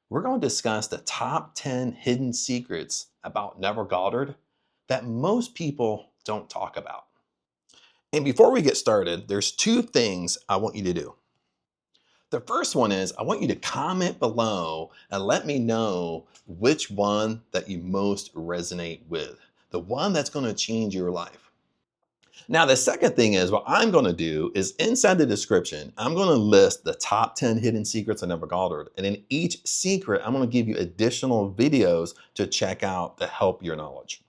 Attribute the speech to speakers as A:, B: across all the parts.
A: we're going to discuss the top 10 hidden secrets about Neville Goddard that most people don't talk about. And before we get started, there's two things I want you to do. The first one is I want you to comment below and let me know which one that you most resonate with, the one that's going to change your life. Now, the second thing is what I'm going to do is inside the description, I'm going to list the top 10 hidden secrets of Neville Goddard. And in each secret, I'm going to give you additional videos to check out to help your knowledge.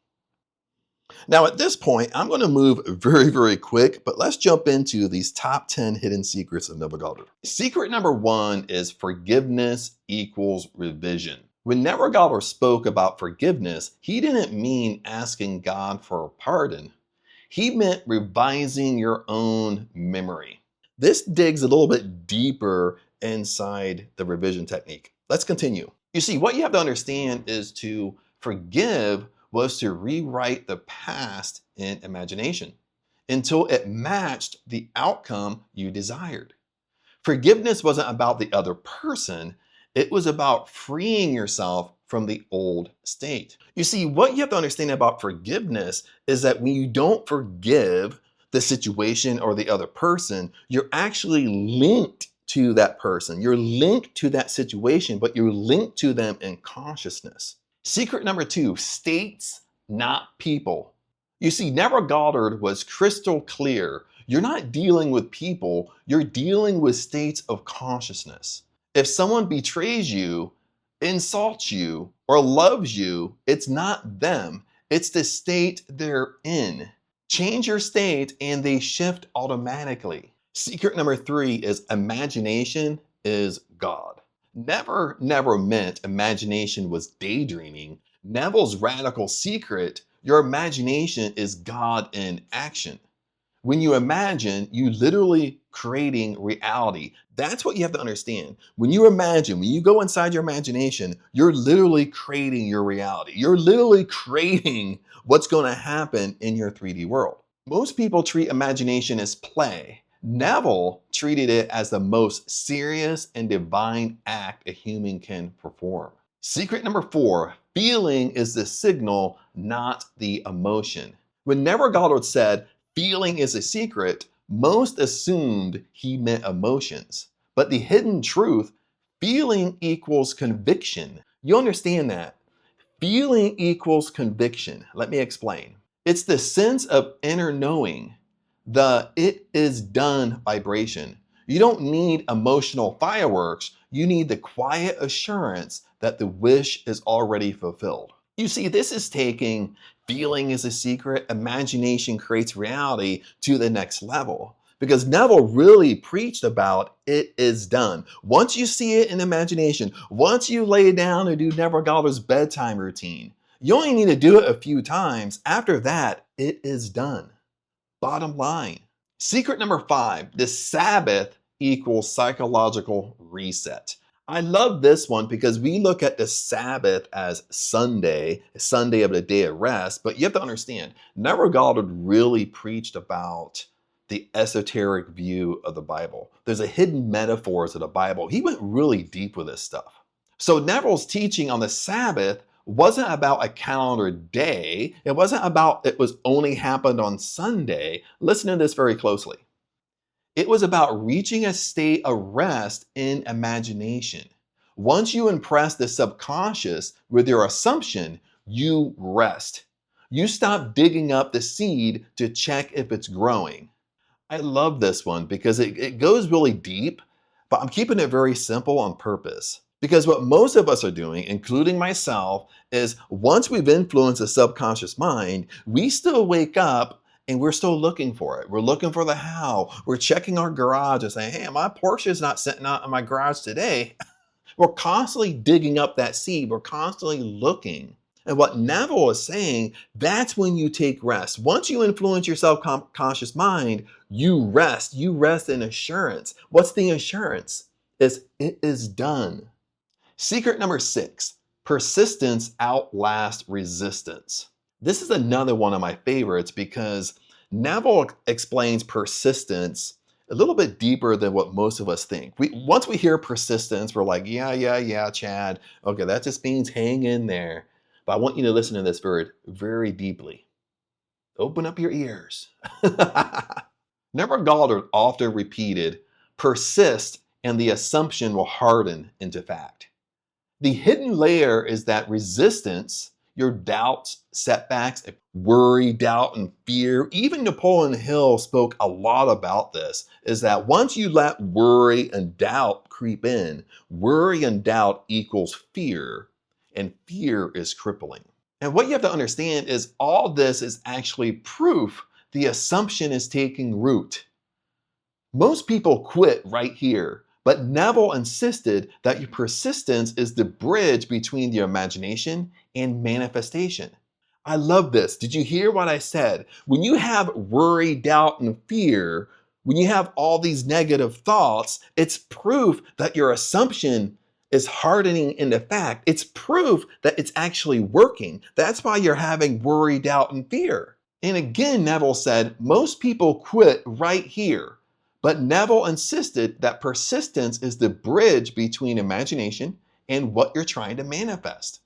A: Now, at this point, I'm going to move very quick, but let's jump into these top 10 hidden secrets of Neville Goddard. Secret number one is forgiveness equals revision. When Neville Goddard spoke about forgiveness, he didn't mean asking God for a pardon. He meant revising your own memory. This digs a little bit deeper inside the revision technique. Let's continue. You see, what you have to understand is to forgive was to rewrite the past in imagination until it matched the outcome you desired. Forgiveness wasn't about the other person. It was about freeing yourself from the old state. You see, what you have to understand about forgiveness is that when you don't forgive the situation or the other person, you're actually linked to that person. You're linked to that situation, but you're linked to them in consciousness. Secret number two, states, not people. You see, Neville Goddard was crystal clear. You're not dealing with people, you're dealing with states of consciousness. If someone betrays you, insults you, or loves you, it's not them, it's the state they're in. Change your state and they shift automatically. Secret number three is imagination is God. Never meant imagination was daydreaming. Neville's radical secret, your imagination is God in action. When you imagine, you literally creating reality. That's what you have to understand. When you imagine, when you go inside your imagination, you're literally creating your reality. You're literally creating what's going to happen in your 3D world. Most people treat imagination as play. Neville treated it as the most serious and divine act a human can perform. Secret number four, feeling is the signal, not the emotion. When Neville Goddard said, feeling is a secret, most assumed he meant emotions. But the hidden truth, feeling equals conviction. You understand that? Feeling equals conviction. Let me explain. It's the sense of inner knowing, the it is done vibration. You don't need emotional fireworks. You need the quiet assurance that the wish is already fulfilled. You see, this is taking feeling is a secret, imagination creates reality to the next level. Because Neville really preached about it is done. Once you see it in imagination, once you lay down and do Neville Goddard's bedtime routine, you only need to do it a few times. After that, it is done. Bottom line. Secret number five, the Sabbath equals psychological reset. I love this one because we look at the Sabbath as Sunday of the day of rest, but you have to understand, Neville Goddard really preached about the esoteric view of the Bible. There's a hidden metaphors of the Bible. He went really deep with this stuff. So Neville's teaching on the Sabbath wasn't about a calendar day. It wasn't about it was only happened on Sunday. Listen to this very closely. It was about reaching a state of rest in imagination. Once you impress the subconscious with your assumption, you rest. You stop digging up the seed to check if it's growing. I love this one because it goes really deep, but I'm keeping it very simple on purpose. Because what most of us are doing, including myself, is once we've influenced the subconscious mind, we still wake up and we're still looking for it. We're looking for the how. We're checking our garage and saying, hey, my Porsche is not sitting out in my garage today. We're constantly digging up that seed. We're constantly looking. And what Neville is saying, that's when you take rest. Once you influence your subconscious mind, you rest. You rest in assurance. What's the assurance? It is done. Secret number six, persistence outlasts resistance. This is another one of my favorites because Neville explains persistence a little bit deeper than what most of us think. Once we hear persistence, we're like, yeah, Chad. Okay, that just means hang in there. But I want you to listen to this word very deeply. Open up your ears. Neville Goddard often repeated, persist and the assumption will harden into fact. The hidden layer is that resistance, your doubts, setbacks, worry, doubt, and fear, even Napoleon Hill spoke a lot about this, is that once you let worry and doubt creep in, worry and doubt equals fear, and fear is crippling. And what you have to understand is all this is actually proof the assumption is taking root. Most people quit right here, but Neville insisted that your persistence is the bridge between your imagination and manifestation. I love this. Did you hear what I said? When you have worry, doubt, and fear, when you have all these negative thoughts, it's proof that your assumption is hardening into fact. It's proof that it's actually working. That's why you're having worry, doubt, and fear. And again, Neville said, most people quit right here. But Neville insisted that persistence is the bridge between imagination and what you're trying to manifest.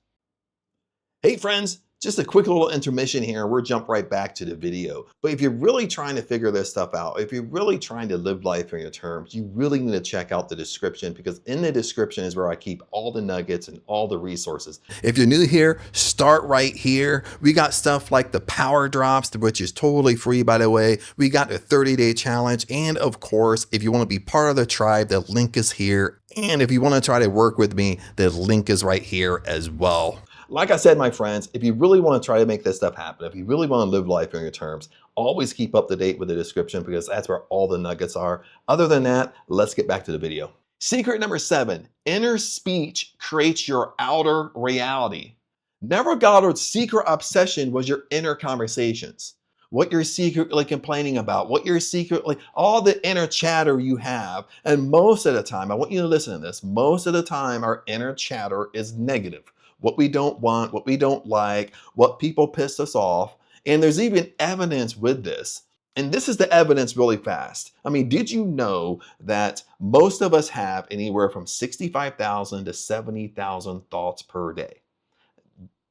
A: Hey friends, just a quick little intermission here. We'll jump right back to the video. But if you're really trying to figure this stuff out, if you're really trying to live life on your terms, you really need to check out the description, because in the description is where I keep all the nuggets and all the resources. If you're new here, start right here. We got stuff like the power drops, which is totally free, by the way. We got the 30-day challenge. And of course, if you want to be part of the tribe, the link is here. And if you want to try to work with me, the link is right here as well. Like I said, my friends, if you really want to try to make this stuff happen, if you really want to live life on your terms, always keep up to date with the description, because that's where all the nuggets are. Other than that, let's get back to the video. Secret number 7, inner speech creates your outer reality. Neville Goddard's secret obsession was your inner conversations. What you're secretly complaining about, what you're secretly, all the inner chatter you have. And most of the time, I want you to listen to this, most of the time our inner chatter is negative. What we don't want, what we don't like, what people piss us off. And there's even evidence with this. And this is the evidence really fast. I mean, did you know that most of us have anywhere from 65,000 to 70,000 thoughts per day?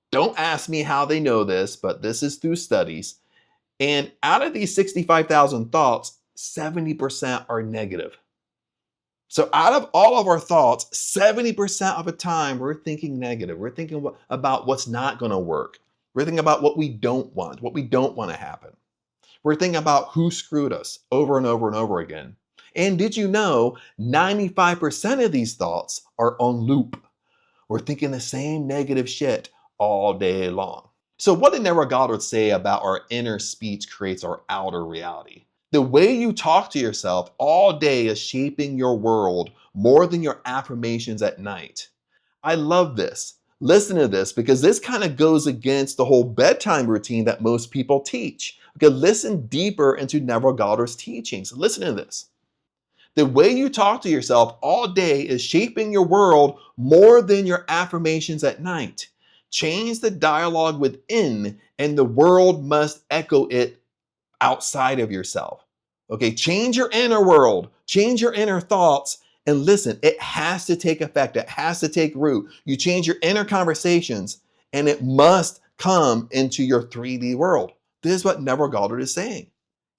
A: Don't ask me how they know this, but this is through studies. And out of these 65,000 thoughts, 70% are negative. So out of all of our thoughts, 70% of the time, we're thinking negative. We're thinking about what's not going to work. We're thinking about what we don't want to happen. We're thinking about who screwed us over and over and over again. And did you know 95% of these thoughts are on loop? We're thinking the same negative shit all day long. So what did Neville Goddard say about our inner speech creates our outer reality? The way you talk to yourself all day is shaping your world more than your affirmations at night. I love this. Listen to this, because this kind of goes against the whole bedtime routine that most people teach. Okay, listen deeper into Neville Goddard's teachings. Listen to this. The way you talk to yourself all day is shaping your world more than your affirmations at night. Change the dialogue within, and the world must echo it outside of yourself. Okay, change your inner world, change your inner thoughts, and listen, it has to take effect. It has to take root. You change your inner conversations, and it must come into your 3D world. This is what Neville Goddard is saying.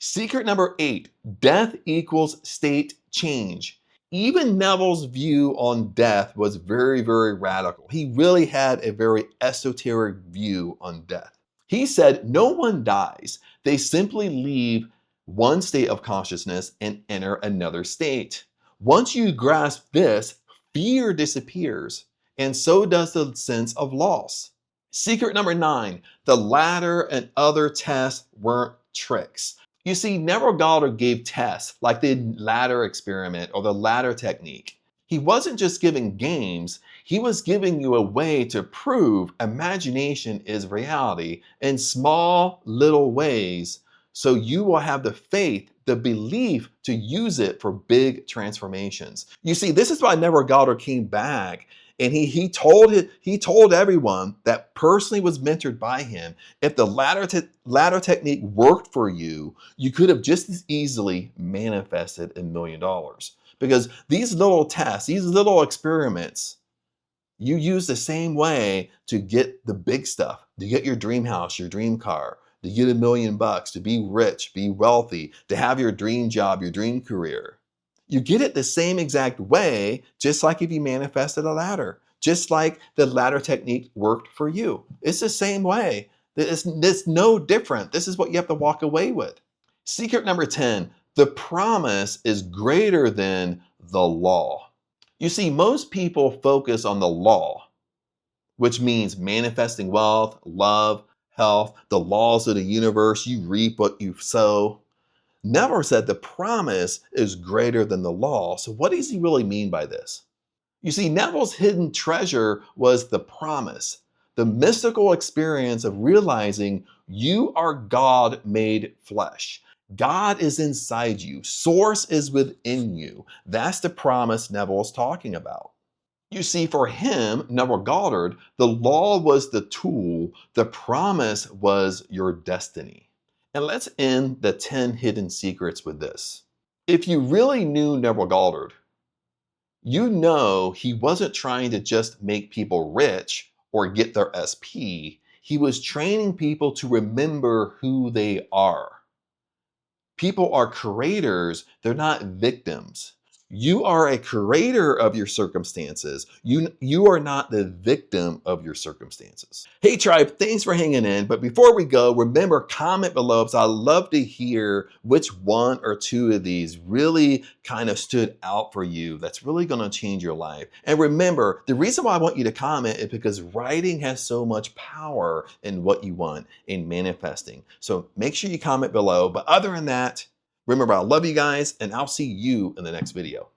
A: Secret number 8, death equals state change. Even Neville's view on death was very, very radical. He really had a very esoteric view on death. He said, no one dies. They simply leave one state of consciousness and enter another state. Once you grasp this, fear disappears, and so does the sense of loss. Secret number 9, the ladder and other tests weren't tricks. You see, Neville Goddard gave tests like the ladder experiment or the ladder technique. He wasn't just giving games, he was giving you a way to prove imagination is reality in small little ways, so you will have the faith, the belief to use it for big transformations. You see, this is why Neville Goddard came back And he told everyone that personally was mentored by him, if the ladder technique worked for you, you could have just as easily manifested $1,000,000. Because these little tests, these little experiments, you use the same way to get the big stuff, to get your dream house, your dream car, to get $1,000,000, to be rich, be wealthy, to have your dream job, your dream career. You get it the same exact way, just like if you manifested a ladder, just like the ladder technique worked for you. It's the same way. It's no different. This is what you have to walk away with. Secret number 10, the promise is greater than the law. You see, most people focus on the law, which means manifesting wealth, love, health, the laws of the universe. You reap what you sow. Neville said the promise is greater than the law. So what does he really mean by this? You see, Neville's hidden treasure was the promise, the mystical experience of realizing you are God made flesh. God is inside you. Source is within you. That's the promise Neville's talking about. You see, for him, Neville Goddard, the law was the tool, the promise was your destiny. And let's end the 10 hidden secrets with this. If you really knew Neville Goddard, you know he wasn't trying to just make people rich or get their SP. He was training people to remember who they are. People are creators, they're not victims. You are a creator of your circumstances. You are not the victim of your circumstances. Hey tribe, thanks for hanging in. But before we go, remember, comment below because I love to hear which one or two of these really kind of stood out for you. That's really going to change your life. And remember, the reason why I want you to comment is because writing has so much power in what you want in manifesting. So make sure you comment below. But other than that, remember, I love you guys, and I'll see you in the next video.